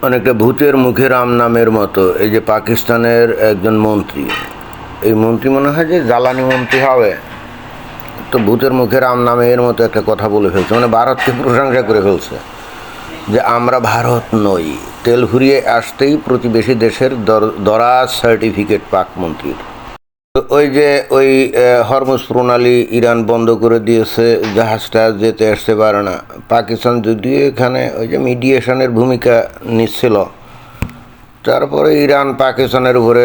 অনেকটা ভূতের মুখে রাম নামের মতো। এই যে পাকিস্তানের একজন মন্ত্রী, এই মন্ত্রী মনে হয় যে জ্বালানি মন্ত্রী হবে, তো ভূতের মুখে রাম নামের মতো একটা কথা বলে ফেলছে, মানে ভারতকে প্রশংসা করে ফেলছে যে আমরা ভারত নই। তেল ফুরিয়ে আসতেই প্রতিবেশী দেশের দরাজ সার্টিফিকেট পাক মন্ত্রীর। ওই যে ওই হরমুজ প্রণালী ইরান বন্ধ করে দিয়েছে, জাহাজটা যেতে আসতে পারে না। পাকিস্তান যদিও এখানে ওই যে মিডিয়েশনের ভূমিকা নিচ্ছিল, তারপরে ইরান পাকিস্তানের উপরে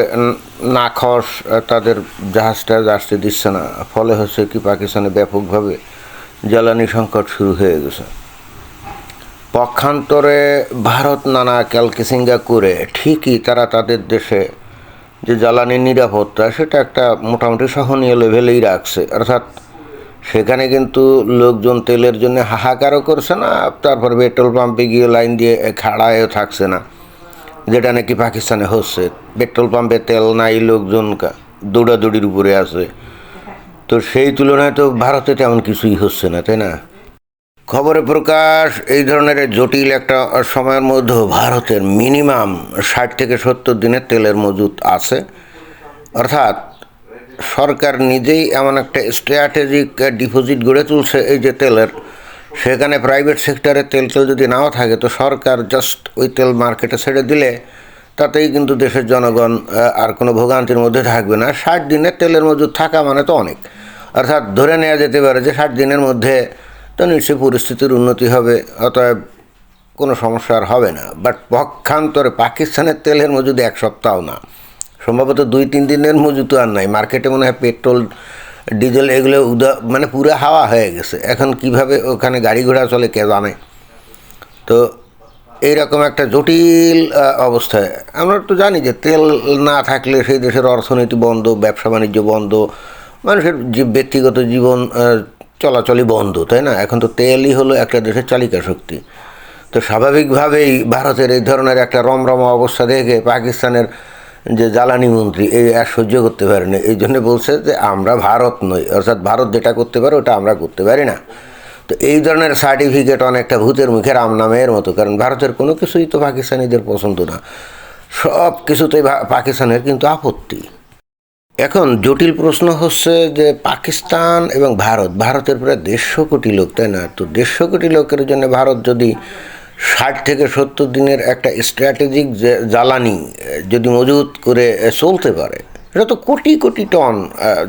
নাখস তাদের জাহাজটা আসতে দিচ্ছে না। ফলে হচ্ছে কি, পাকিস্তানে ব্যাপকভাবে জ্বালানি সংকট শুরু হয়ে গেছে। পক্ষান্তরে ভারত নানা ক্যালকিসিঙ্গা করে ঠিকই তারা তাদের দেশে যে জ্বালানির নিরাপত্তা সেটা একটা মোটামুটি সহনীয় লেভেলেই রাখছে। অর্থাৎ সেখানে কিন্তু লোকজন তেলের জন্য হাহাকারও করছে না, তারপর পেট্রোল পাম্পে গিয়ে লাইন দিয়ে খাড়ায়ও থাকছে না, যেটা নাকি পাকিস্তানে হচ্ছে। পেট্রোল পাম্পে তেল নাই, লোকজন দৌড়াদৌড়ির উপরে আছে। তো সেই তুলনায় তো ভারতে তেমন কিছুই হচ্ছে না, তাই না? খবরে প্রকাশ এই ধরনের জটিল একটা সময়ের মধ্যেও ভারতের মিনিমাম 60 থেকে 70 দিনের তেলের মজুত আছে। অর্থাৎ সরকার নিজেই এমন একটা স্ট্র্যাটেজিক ডিপোজিট গড়ে তুলছে এই যে তেলের, সেখানে প্রাইভেট সেক্টরে তেল যদি নাও থাকে তো সরকার জাস্ট ওই তেল মার্কেটে ছেড়ে দিলে তাতেই কিন্তু দেশের জনগণ আর কোনো ভোগান্তির মধ্যে থাকবে না। 60 দিনের তেলের মজুত থাকা মানে তো অনেক। অর্থাৎ ধরে নেওয়া যেতে পারে যে 60 দিনের মধ্যে তো নিশ্চয়ই পরিস্থিতির উন্নতি হবে, অতএব কোনো সমস্যা আর হবে না। বাট পক্ষান্তরে পাকিস্তানের তেলের মজুদ 1 সপ্তাহ না, সম্ভবত 2-3 দিনের মজুদ আর নাই। মার্কেটে মনে হয় পেট্রোল ডিজেল এগুলো মানে পুরো হাওয়া হয়ে গেছে। এখন কিভাবে ওখানে গাড়ি ঘোড়া চলে কে জানে। তো এইরকম একটা জটিল অবস্থায় আমরা তো জানি যে তেল না থাকলে সেই দেশের অর্থনীতি বন্ধ, ব্যবসা বাণিজ্য বন্ধ, মানুষের যে ব্যক্তিগত জীবন চলাচলই বন্ধ, তাই না? এখন তো তেলই হলো একটা দেশের চালিকা শক্তি। তো স্বাভাবিকভাবেই ভারতের এই ধরনের একটা রমরমা অবস্থা দেখে পাকিস্তানের যে জ্বালানি মন্ত্রী এই আর সহ্য করতে পারেনি। এই জন্য বলছে যে আমরা ভারত নই, অর্থাৎ ভারত যেটা করতে পারে ওটা আমরা করতে পারি না। তো এই ধরনের সার্টিফিকেট অনেকটা ভূতের মুখে রাম নামের মতো, কারণ ভারতের কোনো কিছুই তো পাকিস্তানিদের পছন্দ না, সব কিছুতেই পাকিস্তানের কিন্তু আপত্তি। এখন জটিল প্রশ্ন হচ্ছে যে পাকিস্তান এবং ভারতের প্রায় 150 কোটি লোক, তাই না? তো 150 কোটি লোকের জন্য ভারত যদি 60 থেকে 70 দিনের একটা স্ট্র্যাটেজিক জ্বালানি যদি মজুত করে চলতে পারে, এটা তো কোটি কোটি টন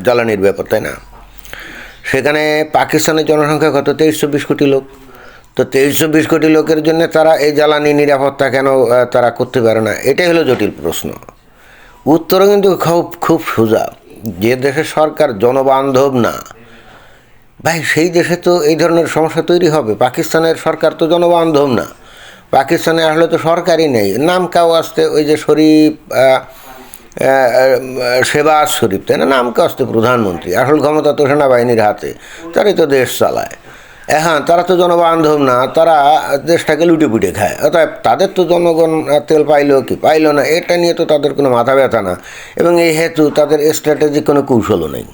জ্বালানির ব্যাপার, তাই না? সেখানে পাকিস্তানের জনসংখ্যা কত? 23-24 কোটি লোক। তো 23-24 কোটি লোকের জন্য তারা এই জ্বালানি নিরাপত্তা কেন তারা করতে পারে না? এটাই হলো জটিল প্রশ্ন। উত্তরও কিন্তু খুব খুব সোজা। যে দেশের সরকার জনবান্ধব না ভাই, সেই দেশে তো এই ধরনের সমস্যা তৈরি হবে। পাকিস্তানের সরকার তো জনবান্ধব না, পাকিস্তানে আসলে তো সরকারই নেই। নাম কাও আসতে ওই যে শরীফ, শেহবাজ শরীফ, তাই না? নাম কাও আসতে প্রধানমন্ত্রী, আসল ক্ষমতা তো সেনাবাহিনীর হাতে, তারাই তো দেশ চালায়। হ্যাঁ, তারা তো জনবান্ধব না, তারা দেশটাকে লুটে পুটে খায়। অর্থাৎ তাদের তো জনগণ তেল পাইলো কি পাইলো না এটা নিয়ে তো তাদের কোনো মাথা ব্যথা না, এবং এই হেতু তাদের স্ট্র্যাটেজিক কোনো কৌশলও নেই।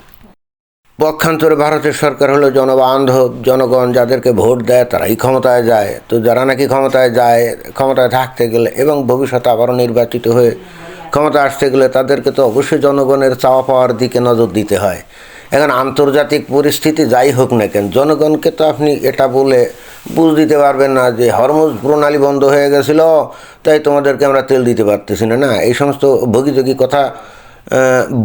পক্ষান্তরে ভারতের সরকার হলো জনবান্ধব, জনগণ যাদেরকে ভোট দেয় তারাই ক্ষমতায় যায়। তো যারা নাকি ক্ষমতায় যায়, ক্ষমতায় থাকতে গেলে এবং ভবিষ্যতে আবারও নির্বাচিত হয়ে ক্ষমতা আসতে গেলে তাদেরকে তো অবশ্যই জনগণের চাওয়া পাওয়ার দিকে নজর দিতে হয়। এখন আন্তর্জাতিক পরিস্থিতি যাই হোক না কেন, জনগণকে তো আপনি এটা বলে বুঝ দিতে পারবেন না যে হরমুজ প্রণালী বন্ধ হয়ে গেছিল তাই তোমাদেরকে আমরা তেল দিতে পারতেছি না। না, এই সমস্ত ভোগীযোগী কথা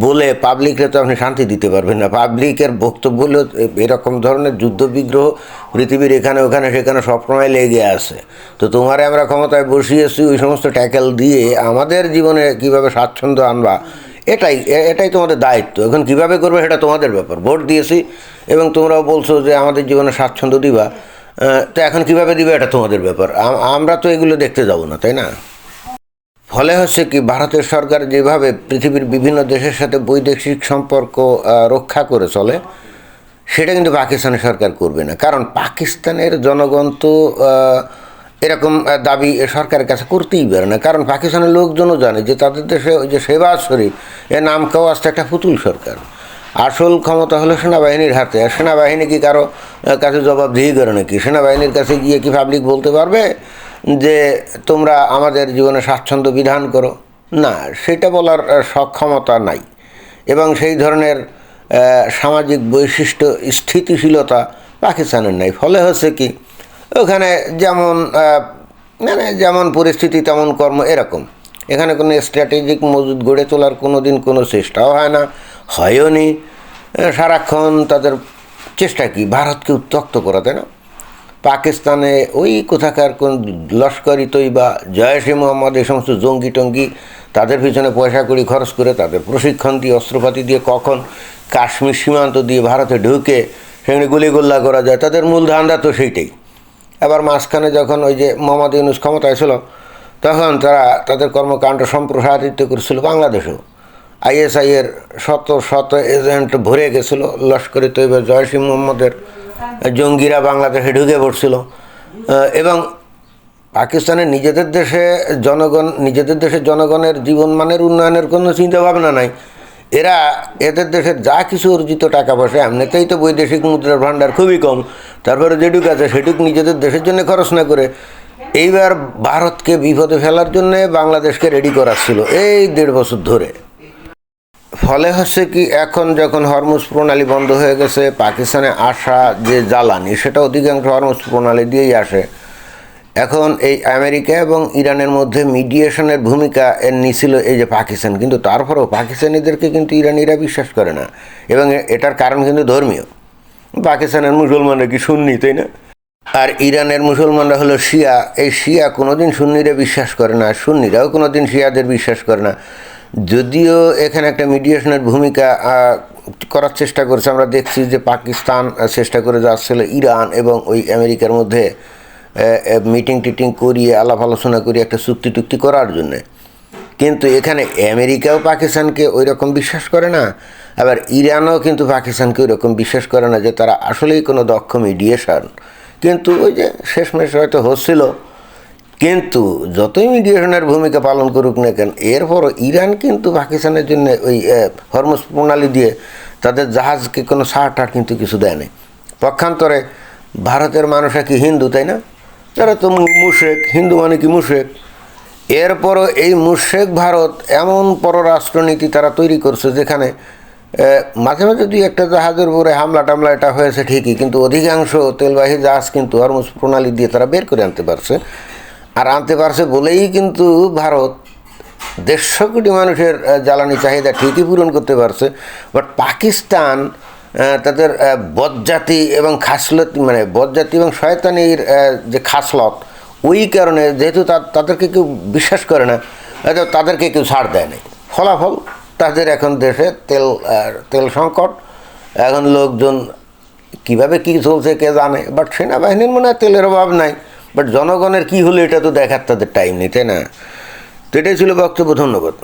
বলে পাবলিককে তো আপনি শান্তি দিতে পারবেন না। পাবলিকের বক্তব্য হলো এরকম ধরনের যুদ্ধ বিগ্রহ পৃথিবীর এখানে ওখানে সেখানে সবসময় লেগে আছে। তো তোমারে আমরা ক্ষমতায় বসিয়েছি ওই সমস্ত ট্যাকেল দিয়ে আমাদের জীবনে কীভাবে স্বাচ্ছন্দ্য আনবা, এটাই তোমাদের দায়িত্ব। এখন কীভাবে করবে সেটা তোমাদের ব্যাপার। ভোট দিয়েছি এবং তোমরাও বলছো যে আমাদের জীবনে স্বাচ্ছন্দ্য দিবা, তো এখন কীভাবে দিবে এটা তোমাদের ব্যাপার। আমরা তো এগুলো দেখতে যাব না, তাই না? ফলে হচ্ছে কি, ভারতের সরকার যেভাবে পৃথিবীর বিভিন্ন দেশের সাথে বৈদেশিক সম্পর্ক রক্ষা করে চলে, সেটা কিন্তু পাকিস্তানের সরকার করবে না। কারণ পাকিস্তানের জনগণ তো এরকম দাবি সরকারের কাছে করতেই পারে না। কারণ পাকিস্তানের লোকজনও জানে যে তাদের দেশে ওই যে শেহবাজ শরীফ এর নাম কেউ আসতে একটা পুতুল সরকার। আসল ক্ষমতা হলো সেনাবাহিনীর হাতে। আর সেনাবাহিনী কি কারো কাছে জবাবদিহি করে নাকি? সেনাবাহিনীর কাছে গিয়ে কি পাবলিক বলতে পারবে যে তোমরা আমাদের জীবনে স্বাচ্ছন্দ্য বিধান করো, না, সেটা বলার সক্ষমতা নাই এবং সেই ধরনের সামাজিক বৈশিষ্ট্য স্থিতিশীলতা পাকিস্তানের নাই। ফলে হচ্ছে কি, ওখানে যেমন মানে যেমন পরিস্থিতি তেমন কর্ম এরকম। এখানে কোনো স্ট্র্যাটেজিক মজুদ গড়ে তোলার কোনো দিন কোনো চেষ্টাও হয় না, হয়ওনি। সারাক্ষণ তাদের চেষ্টা কি, ভারতকে উত্ত্যক্ত করা, তাই না? পাকিস্তানে ওই কোথাকার কোন লস্করি তৈবা, জয়েশে মোহাম্মদ, এই সমস্ত জঙ্গি টঙ্গি, তাদের পিছনে পয়সা কড়ি খরচ করে, তাদের প্রশিক্ষণ দিয়ে, অস্ত্রপাতি দিয়ে কখন কাশ্মীর সীমান্ত দিয়ে ভারতে ঢুকে সেখানে গুলিগোল্লা করা যায়, তাদের মূল ধান্দা তো সেইটাই। আবার মাঝখানে যখন ওই যে মোহাম্মদ ইউনূস ক্ষমতায় ছিল, তখন তারা তাদের কর্মকাণ্ড সম্প্রসারিত করেছিল বাংলাদেশেও। আইএসআইয়ের শত শত এজেন্ট ভরে গেছিলো, লস্করে তৈবা, জয়েশে মোহাম্মদের জঙ্গিরা বাংলাদেশে ঢুকে পড়ছিল। এবং পাকিস্তানের নিজেদের দেশের জনগণের জীবনমানের উন্নয়নের কোনো চিন্তাভাবনা নাই। এদের দেশের যা কিছু অর্জিত টাকা পয়সা, এমনিতেই তো বৈদেশিক মুদ্রার ভাণ্ডার খুবই কম, তারপরে যেটুকু আছে সেটুকু নিজেদের দেশের জন্য খরচ না করে এইবার ভারতকে বিপদে ফেলার জন্য বাংলাদেশকে রেডি করাচ্ছিল এই 1.5 বছর ধরে। ফলে হচ্ছে কি, এখন যখন হরমুজ প্রণালী বন্ধ হয়ে গেছে, পাকিস্তানে আসা যে জ্বালানি সেটা অধিকাংশ হরমুজ প্রণালী দিয়েই আসে। এখন এই আমেরিকা এবং ইরানের মধ্যে মিডিয়েশনের ভূমিকা নিছিল এই যে পাকিস্তান, কিন্তু তারপরেও পাকিস্তানিদেরকে কিন্তু ইরানিরা বিশ্বাস করে না, এবং এটার কারণ কিন্তু ধর্মীয়। পাকিস্তানের মুসলমানরা কি সুন্নি, তাই না? আর ইরানের মুসলমানরা হলো শিয়া। এই শিয়া কোনোদিন সুন্নিরা বিশ্বাস করে না, সুন্নিরাও কোনোদিন শিয়াদের বিশ্বাস করে না। যদিও এখানে একটা মিডিয়েশনের ভূমিকা করার চেষ্টা করেছে, আমরা দেখছি যে পাকিস্তান চেষ্টা করে যাচ্ছিল ইরান এবং ওই আমেরিকার মধ্যে মিটিং টিটিং করিয়ে, আলাপ আলোচনা করিয়ে একটা চুক্তি টুক্তি করার জন্যে। কিন্তু এখানে আমেরিকাও পাকিস্তানকে ওই রকম বিশ্বাস করে না, আবার ইরানও কিন্তু পাকিস্তানকে ওই রকম বিশ্বাস করে না যে তারা আসলেই কোনো দক্ষ মিডিয়েশন। কিন্তু ওই যে শেষমেশ হয়তো হচ্ছিল, কিন্তু যতই মিডিয়েশনের ভূমিকা পালন করুক না কেন, এরপরও ইরান কিন্তু পাকিস্তানের জন্য ওই হরমুজ প্রণালী দিয়ে তাদের জাহাজকে কোনো ছাড় টাড় কিন্তু কিছু দেয় না। পক্ষান্তরে ভারতের মানুষরা কি হিন্দু, তাই না? তারা তো মুশরিক, হিন্দু মানে কি মুশরিক। এরপরও এই মুশরিক ভারত এমন পররাষ্ট্রনীতি তারা তৈরি করছে যেখানে মাঝে মাঝে দুই একটা জাহাজের উপরে হামলা টামলা এটা হয়েছে ঠিকই, কিন্তু অধিকাংশ তেলবাহী জাহাজ কিন্তু হরমুজ প্রণালী দিয়ে তারা বের করে আনতে পারছে। আর আনতে পারছে বলেই কিন্তু ভারত 150 কোটি মানুষের জ্বালানি চাহিদা ঠিকই পূরণ করতে পারছে। বাট পাকিস্তান তাদের বদজাতি এবং খাসলত, মানে বদজাতি এবং শয়তানির যে খাসলত, ওই কারণে যেহেতু তাদেরকে কেউ বিশ্বাস করে না, তাদেরকে কেউ ছাড় দেয় নাই। ফলাফল তাদের এখন দেশে তেল সংকট, এখন লোকজন কীভাবে কী চলছে কে জানে। বাট সেনাবাহিনীর মনে হয় তেলের অভাব নাই, বাট জনগণের কী হলো এটা তো দেখার তাদের টাইম নেই, তাই না? তো এটাই ছিল বক্তব্য। ধন্যবাদ।